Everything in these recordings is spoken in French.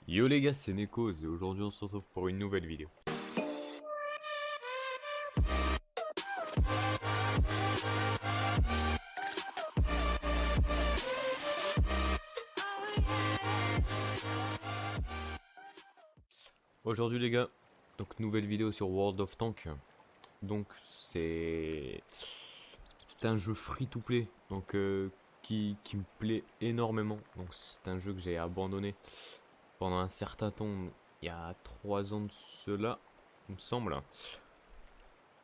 Yo les gars, c'est Nekos et aujourd'hui on se retrouve pour une nouvelle vidéo. Aujourd'hui les gars, donc nouvelle vidéo sur World of Tanks. Donc c'est un jeu free to play, donc qui me plaît énormément. Donc c'est un jeu que j'ai abandonné pendant un certain temps, il y a 3 ans de cela, il me semble.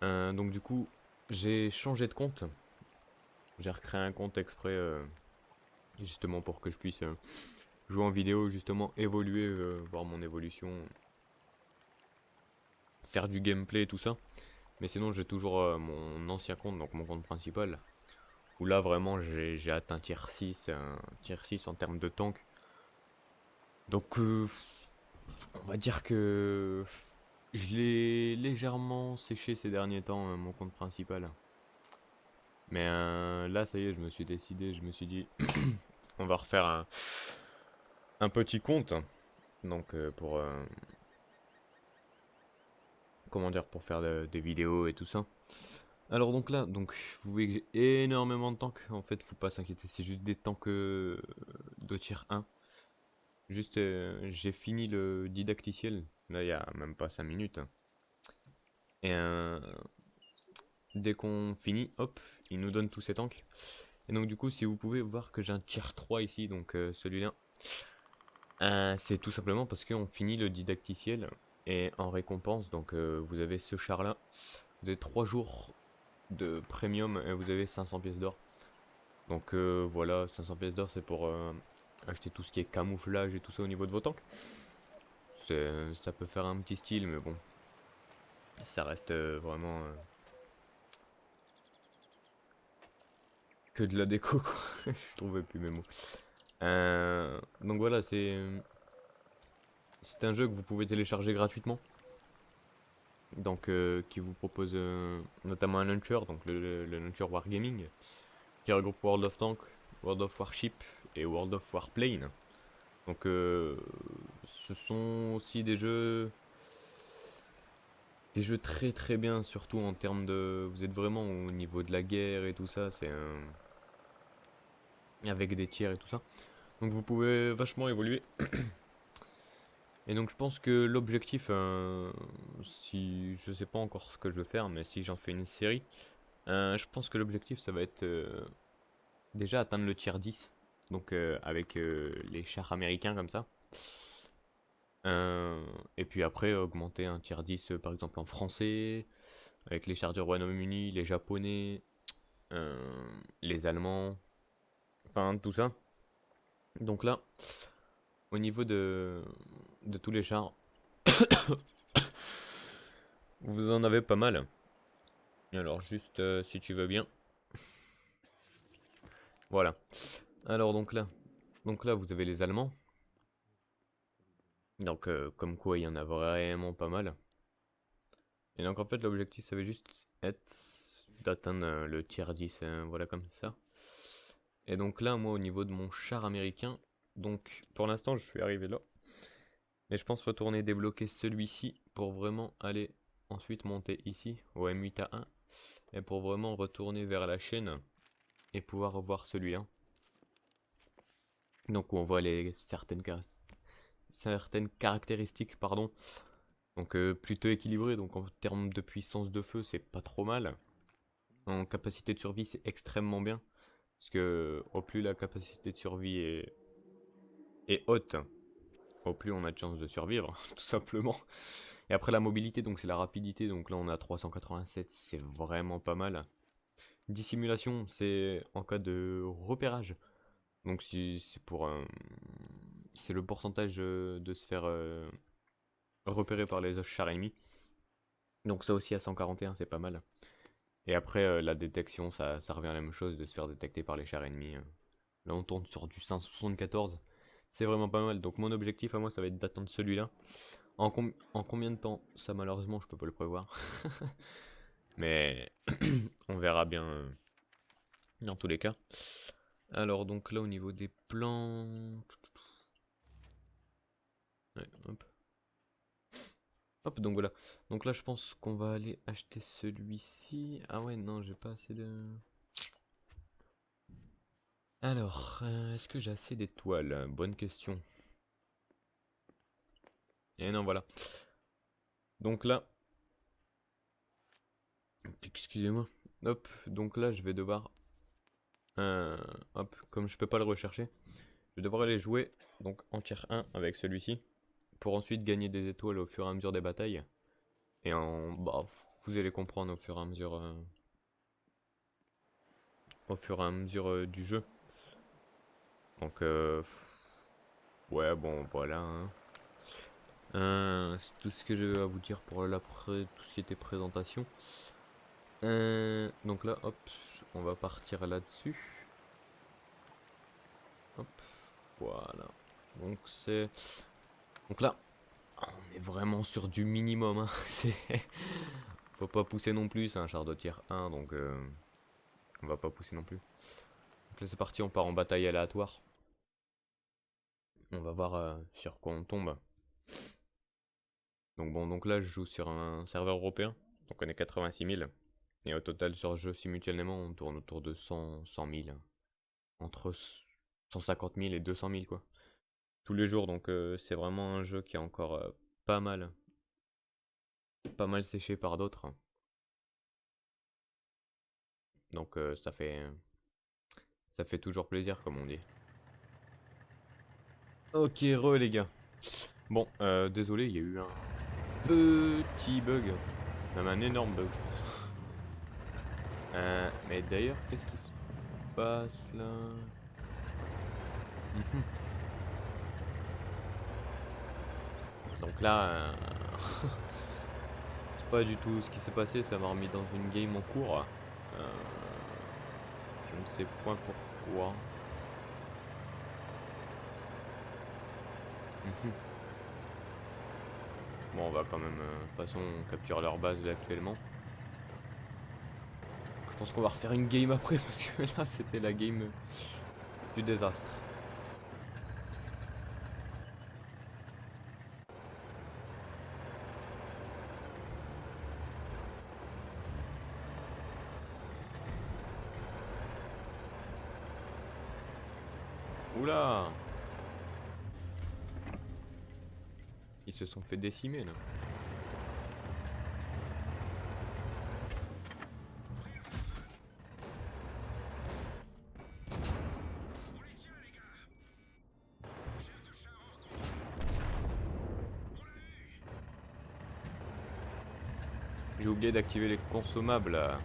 Donc du coup, j'ai changé de compte. J'ai recréé un compte exprès justement pour que je puisse jouer en vidéo, justement évoluer, voir mon évolution, faire du gameplay et tout ça. Mais sinon j'ai toujours mon ancien compte, donc mon compte principal, où là vraiment j'ai atteint tier 6, tier 6 en termes de tank. Donc on va dire que je l'ai légèrement séché ces derniers temps, mon compte principal. Mais là ça y est, je me suis décidé, je me suis dit on va refaire un petit compte. Donc pour comment dire, pour faire des vidéos et tout ça. Alors donc là, donc vous voyez que j'ai énormément de tanks. En fait, faut pas s'inquiéter, c'est juste des tanks de tier 1. Juste, j'ai fini le didacticiel. Là, il y a même pas 5 minutes. Et dès qu'on finit, hop, il nous donne tous ces tanks. Et donc du coup, si vous pouvez voir que j'ai un tier 3 ici, donc celui-là, c'est tout simplement parce qu'on finit le didacticiel. Et en récompense, donc vous avez ce char-là. Vous avez 3 jours de premium et vous avez 500 pièces d'or. Donc voilà, 500 pièces d'or c'est pour acheter tout ce qui est camouflage et tout ça au niveau de vos tanks. Ça peut faire un petit style, mais bon, ça reste vraiment que de la déco quoi. Je trouvais plus mes mots. Donc voilà, c'est un jeu que vous pouvez télécharger gratuitement. Donc qui vous propose notamment un launcher, donc le launcher Wargaming, qui regroupe World of Tanks, World of Warship et World of Warplane. Donc ce sont aussi des jeux très très bien, surtout en termes de... Vous êtes vraiment au niveau de la guerre et tout ça, c'est un... avec des tiers et tout ça. Donc vous pouvez vachement évoluer. Et donc je pense que l'objectif, si je sais pas encore ce que je veux faire, mais si j'en fais une série, je pense que l'objectif ça va être déjà atteindre le tier 10. Donc avec les chars américains comme ça. Et puis après, augmenter un tier 10, par exemple en français, avec les chars du Royaume-Uni, les japonais, les allemands, enfin tout ça. Donc là, au niveau de tous les chars, vous en avez pas mal. Alors juste, si tu veux bien. Voilà. Alors donc là vous avez les Allemands. Donc comme quoi il y en a vraiment pas mal. Et donc en fait l'objectif ça va juste être d'atteindre le tier 10, voilà comme ça. Et donc là moi au niveau de mon char américain, donc pour l'instant je suis arrivé là. Mais je pense retourner débloquer celui-ci pour vraiment aller ensuite monter ici au M8A1. Et pour vraiment retourner vers la chaîne et pouvoir voir celui-là. Donc où on voit les certaines caractéristiques, pardon. Donc plutôt équilibré, donc en termes de puissance de feu, c'est pas trop mal. En capacité de survie, c'est extrêmement bien. Parce que au plus la capacité de survie est haute, au plus on a de chances de survivre, tout simplement. Et après la mobilité, donc c'est la rapidité, donc là on a 387, c'est vraiment pas mal. Dissimulation, c'est en cas de repérage. Donc si c'est pour c'est le pourcentage de se faire repérer par les chars ennemis. Donc ça aussi à 141, c'est pas mal. Et après la détection, ça revient à la même chose de se faire détecter par les chars ennemis. Là on tourne sur du 574. C'est vraiment pas mal. Donc mon objectif à moi ça va être d'atteindre celui-là. En combien de temps? Ça malheureusement je peux pas le prévoir. Mais on verra bien dans tous les cas. Alors donc là au niveau des plans... Hop, donc voilà. Donc là, je pense qu'on va aller acheter celui-ci. Ah ouais, non, j'ai pas assez de... Alors, est-ce que j'ai assez d'étoiles? Bonne question. Et non, voilà. Donc là... Excusez-moi. Hop, donc là, je vais devoir... hop, comme je peux pas le rechercher, je vais devoir aller jouer donc en tier 1 avec celui-ci. Pour ensuite gagner des étoiles au fur et à mesure des batailles. Et bah, vous allez comprendre au fur et à mesure du jeu. Donc, ouais, bon, voilà, hein. C'est tout ce que j'ai à vous dire pour tout ce qui était présentation. Donc là, hop, on va partir là-dessus. Hop, voilà. Donc c'est... Donc là, on est vraiment sur du minimum, hein. Faut pas pousser non plus, c'est un char de tier 1, donc on va pas pousser non plus. Donc là c'est parti, on part en bataille aléatoire. On va voir sur quoi on tombe. Donc bon, donc là je joue sur un serveur européen, donc on est 86 000. Et au total sur le jeu simultanément on tourne autour de 100 000. Entre 150 000 et 200 000 quoi. Tous les jours, donc c'est vraiment un jeu qui est encore pas mal. Pas mal séché par d'autres. Donc ça fait toujours plaisir comme on dit. Ok, les gars. Bon, désolé, il y a eu un petit bug. Même un énorme bug, je pense. Mais d'ailleurs, qu'est-ce qui se passe là? Mhm. Donc là, c'est pas du tout ce qui s'est passé, ça m'a remis dans une game en cours. Je ne sais point pourquoi. Mhm. Bon, on va quand même, de toute façon, on capture leur base là, actuellement. Je pense qu'on va refaire une game après parce que là, c'était la game du désastre. Oula! Ils se sont fait décimer là. J'ai oublié d'activer les consommables là.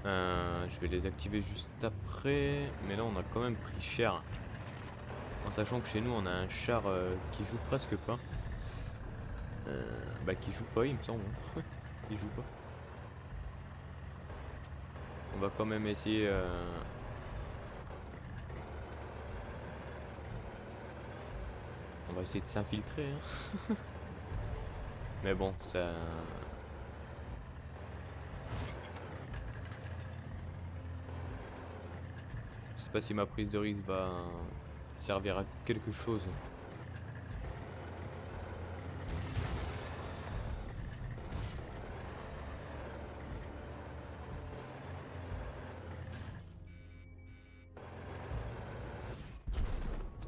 Je vais les activer juste après. Mais là, on a quand même pris cher. En sachant que chez nous, on a un char qui joue presque pas. Bah, qui joue pas, il me semble, hein. Il joue pas. On va quand même essayer. On va essayer de s'infiltrer, hein. Mais bon, ça. Je sais pas si ma prise de risque va servir à quelque chose.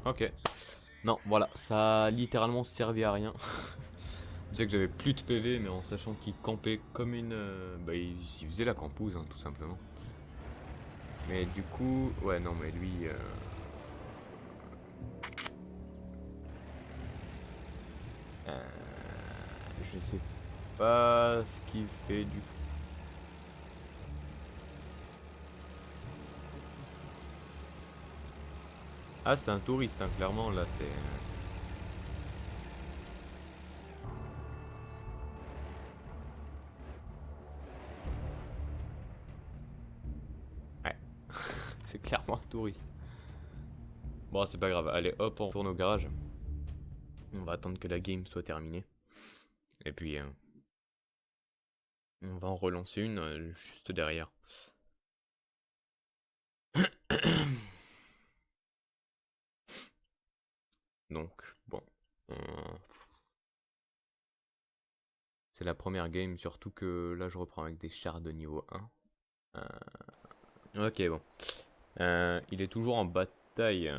Ok. Non, voilà, ça a littéralement servi à rien. Je disais que j'avais plus de PV, mais en sachant qu'il campait comme une... bah, il faisait la campouse, hein, tout simplement. Mais du coup... Ouais, non, mais lui... euh, je sais pas ce qu'il fait du tout. Ah, c'est un touriste, hein, clairement, là, c'est... Ouais, c'est clairement un touriste. Bon, c'est pas grave. Allez, hop, on retourne au garage. On va attendre que la game soit terminée. Et puis, on va en relancer une juste derrière. Donc, bon. C'est la première game, surtout que là je reprends avec des chars de niveau 1. Ok, bon. Il est toujours en bataille.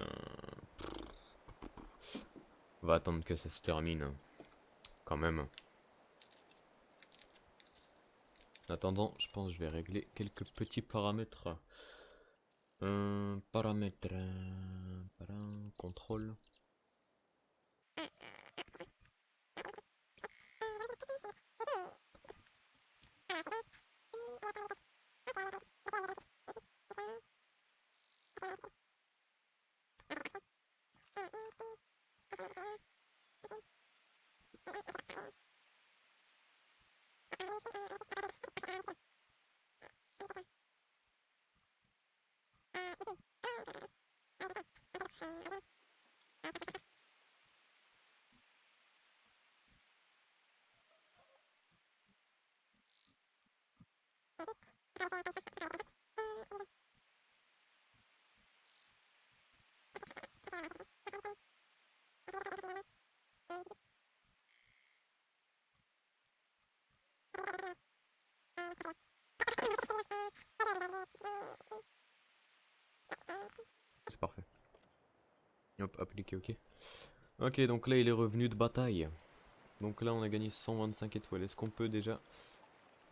On va attendre que ça se termine. Quand même. En attendant, je pense que je vais régler quelques petits paramètres. Paramètres. Contrôle. C'est parfait. Hop, appliqué, ok. Ok, donc là il est revenu de bataille. Donc là on a gagné 125 étoiles. Est-ce qu'on peut déjà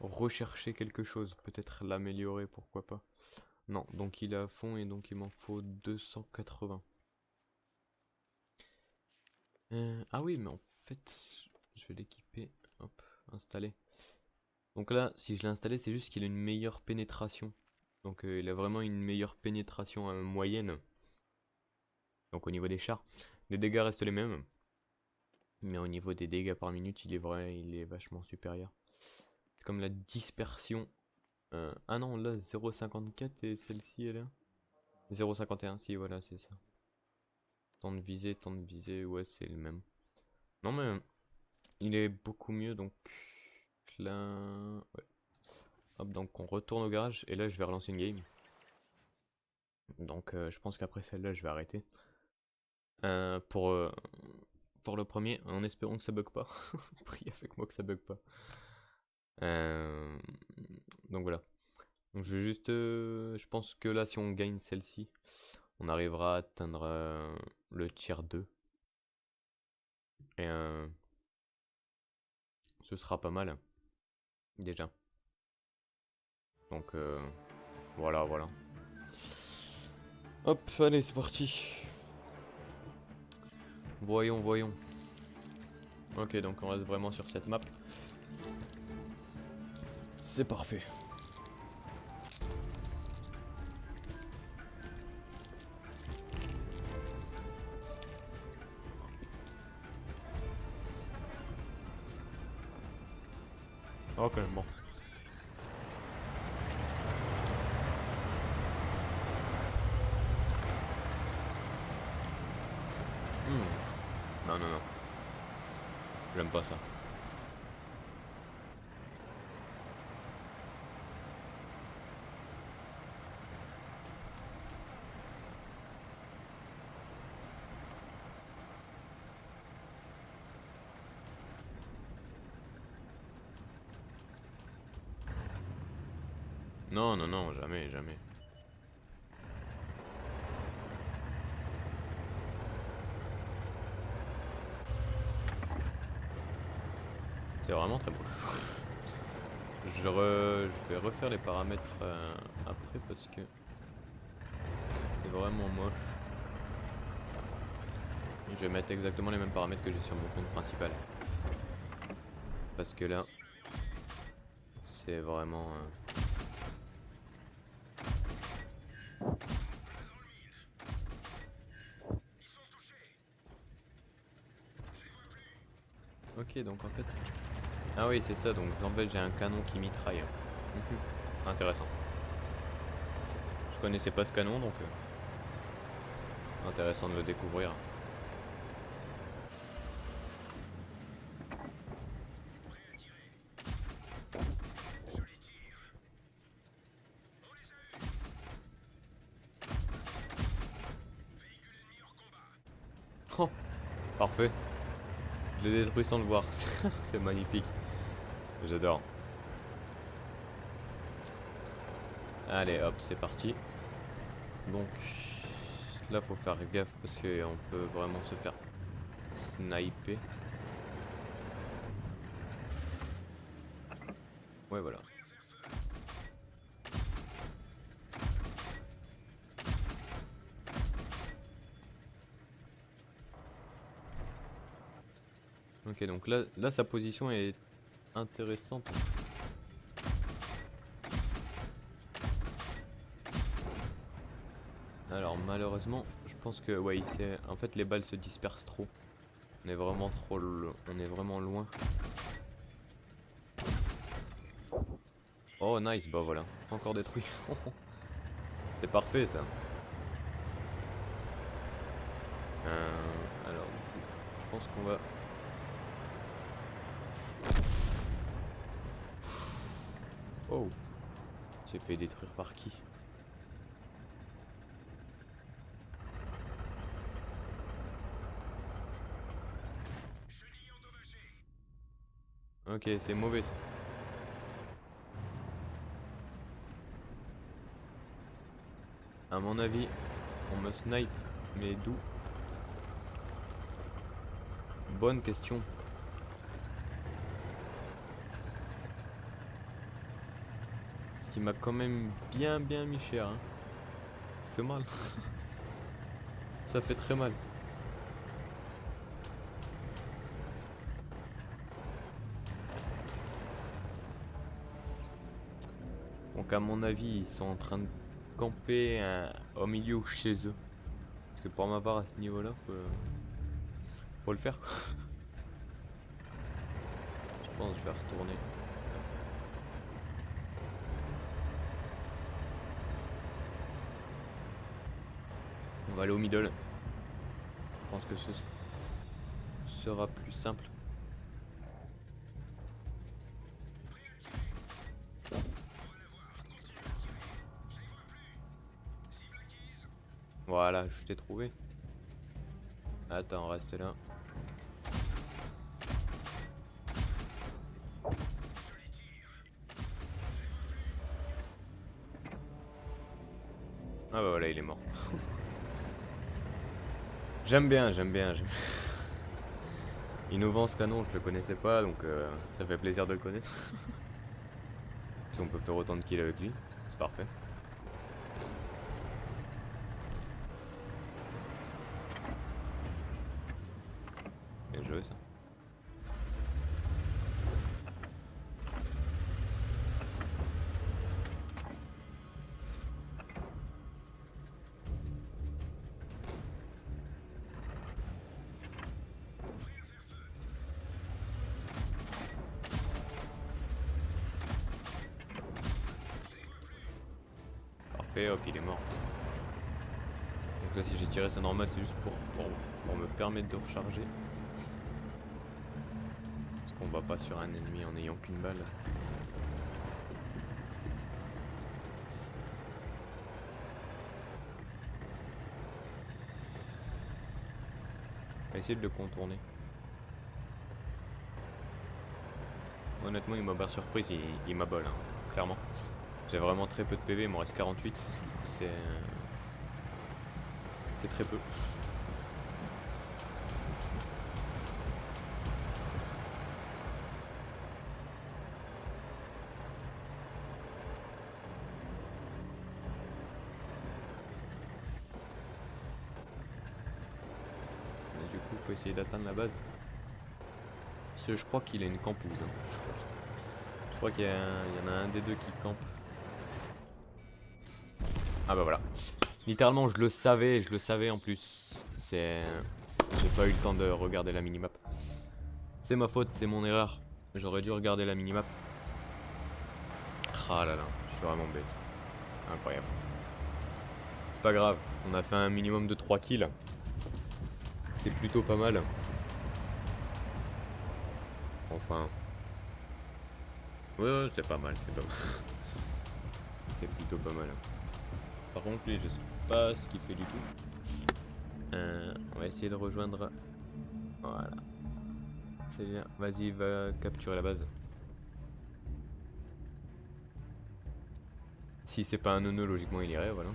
rechercher quelque chose? Peut-être l'améliorer, pourquoi pas. Non, donc il est à fond et donc il m'en faut 280. Ah oui, mais en fait, je vais l'équiper. Hop, installer. Donc là, si je l'ai installé, c'est juste qu'il a une meilleure pénétration. Donc il a vraiment une meilleure pénétration moyenne. Donc au niveau des chars, les dégâts restent les mêmes. Mais au niveau des dégâts par minute, il est vachement supérieur. C'est comme la dispersion. Ah non, là 0,54 et celle-ci elle est 0,51, si voilà, c'est ça. Temps de visée, ouais, c'est le même. Non mais il est beaucoup mieux, donc là... Ouais. Hop, donc on retourne au garage, et là je vais relancer une game. Donc je pense qu'après celle-là, je vais arrêter. Euh, pour, euh, pour le premier, en espérant que ça bug pas. Prie avec moi que ça bug pas. Euh, donc voilà. Donc je vais juste... je pense que là, si on gagne celle-ci, on arrivera à atteindre le tier 2. Et ce sera pas mal. Déjà. Donc voilà, voilà. Hop, allez, c'est parti. Voyons, voyons. Ok, donc on reste vraiment sur cette map. C'est parfait. Ok, bon. Non, non, non. J'aime pas ça. Non, non, non, jamais, jamais. C'est vraiment très moche. Je vais refaire les paramètres après parce que c'est vraiment moche. Je vais mettre exactement les mêmes paramètres que j'ai sur mon compte principal. Parce que là, c'est vraiment... Ok, donc en fait... Ah oui, c'est ça, donc en fait j'ai un canon qui mitraille. Intéressant. Je connaissais pas ce canon, donc... intéressant de le découvrir. Oh, parfait. Je l'ai détruit sans le voir. C'est magnifique. J'adore. Allez hop, c'est parti. Donc là faut faire gaffe parce qu'on peut vraiment se faire sniper. Ouais voilà. Ok, donc là sa position est intéressante. Alors malheureusement, je pense que ouais, en fait les balles se dispersent trop. On est vraiment on est vraiment loin. Oh nice, bah voilà, encore détruit. C'est parfait ça. Alors du coup, je pense qu'on va... Oh, j'ai fait détruire par qui? Ok, c'est mauvais ça. À mon avis, on me snipe, mais d'où? Bonne question. Ce qui m'a quand même bien mis cher. Hein. Ça fait mal. Ça fait très mal. Donc à mon avis, ils sont en train de camper au milieu ou chez eux. Parce que pour ma part, à ce niveau-là, faut le faire quoi. Je pense que je vais retourner. On va aller au middle. Je pense que ce sera plus simple. Voilà, je t'ai trouvé. Attends, reste là. Ah bah voilà, il est mort. J'aime bien. Innovant ce canon, je le connaissais pas, donc ça fait plaisir de le connaître. Si on peut faire autant de kills avec lui, c'est parfait. Bien joué ça. Parfait, hop, il est mort. Donc là, si j'ai tiré, c'est normal, c'est juste pour me permettre de recharger. Parce qu'on va pas sur un ennemi en n'ayant qu'une balle. On va essayer de le contourner. Honnêtement, il m'a pas surprise, il m'a bol, hein, clairement. J'ai vraiment très peu de PV, il m'en reste 48. C'est très peu. Mais du coup, faut essayer d'atteindre la base. Parce que je crois qu'il a une campouse. Hein. Je crois qu'il y en a un des deux qui campe. Ah bah voilà. Littéralement, je le savais en plus. J'ai pas eu le temps de regarder la minimap. C'est ma faute, c'est mon erreur. J'aurais dû regarder la minimap. Ah là là, je suis vraiment bête. Incroyable. C'est pas grave, on a fait un minimum de 3 kills. C'est plutôt pas mal. Enfin. Ouais, c'est pas mal, c'est pas mal. C'est plutôt pas mal. Par contre, lui, je sais pas ce qu'il fait du tout. On va essayer de rejoindre. Voilà. C'est bien. Vas-y, va capturer la base. Si c'est pas un nœud, logiquement il irait, voilà.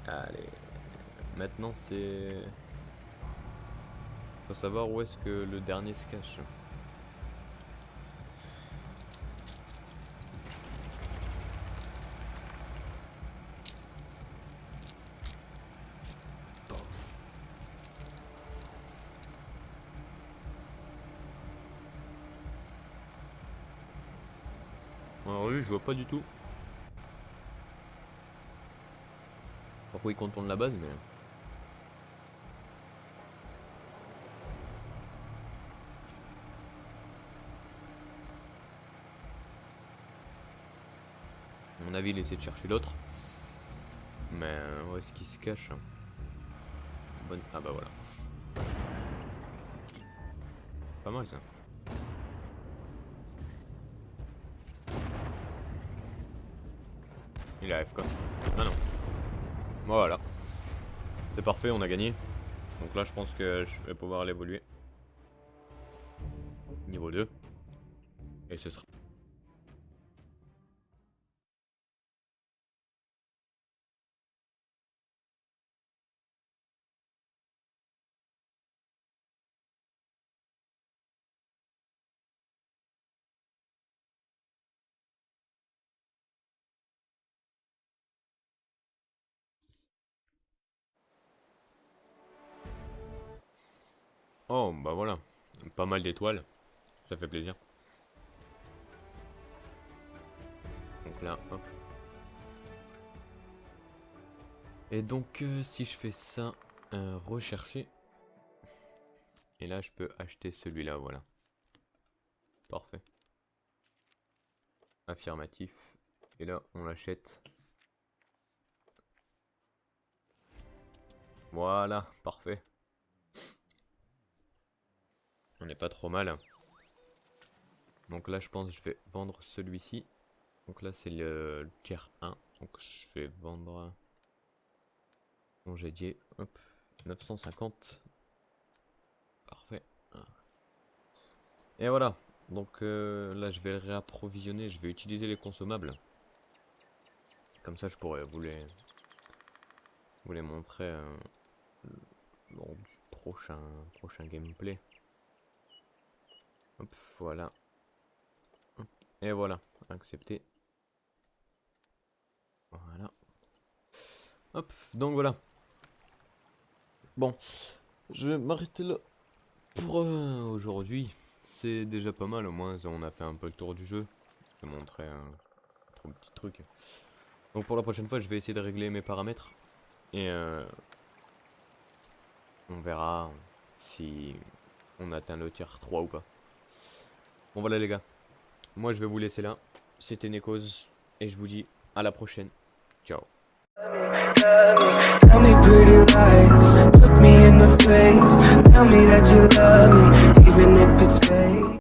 Allez. Maintenant c'est... Faut savoir où est-ce que le dernier se cache. Alors lui je vois pas du tout. Pourquoi il contourne la base mais... À mon avis il essaie de chercher l'autre. Mais où est-ce qu'il se cache? Bonne... Ah bah voilà. Pas mal ça. Il arrive quoi. Ah non. Voilà. C'est parfait, on a gagné. Donc là je pense que je vais pouvoir l'évoluer. Niveau 2. Et ce sera... Oh bah voilà. Pas mal d'étoiles. Ça fait plaisir. Donc là, hop. Et donc si je fais ça, rechercher. Et là je peux acheter celui-là, voilà. Parfait. Affirmatif. Et là on l'achète. Voilà, parfait. On n'est pas trop mal. Donc là je pense que je vais vendre celui-ci. Donc là c'est le tier 1. Donc je vais vendre... Congédié, hop, 950. Parfait. Et voilà. Donc là je vais le réapprovisionner. Je vais utiliser les consommables. Comme ça je pourrais vous les montrer lors du prochain gameplay. Hop, voilà. Et voilà, accepté. Voilà. Hop, donc voilà. Bon, je vais m'arrêter là pour aujourd'hui. C'est déjà pas mal, au moins on a fait un peu le tour du jeu. Je vais montrer un petit truc. Donc pour la prochaine fois, je vais essayer de régler mes paramètres. Et on verra si on atteint le tier 3 ou pas. Bon voilà les gars. Moi je vais vous laisser là. C'était Nekos. Et je vous dis à la prochaine. Ciao. Tell me pretty lies, look me in the face. Tell me that you love me, even if it's fake.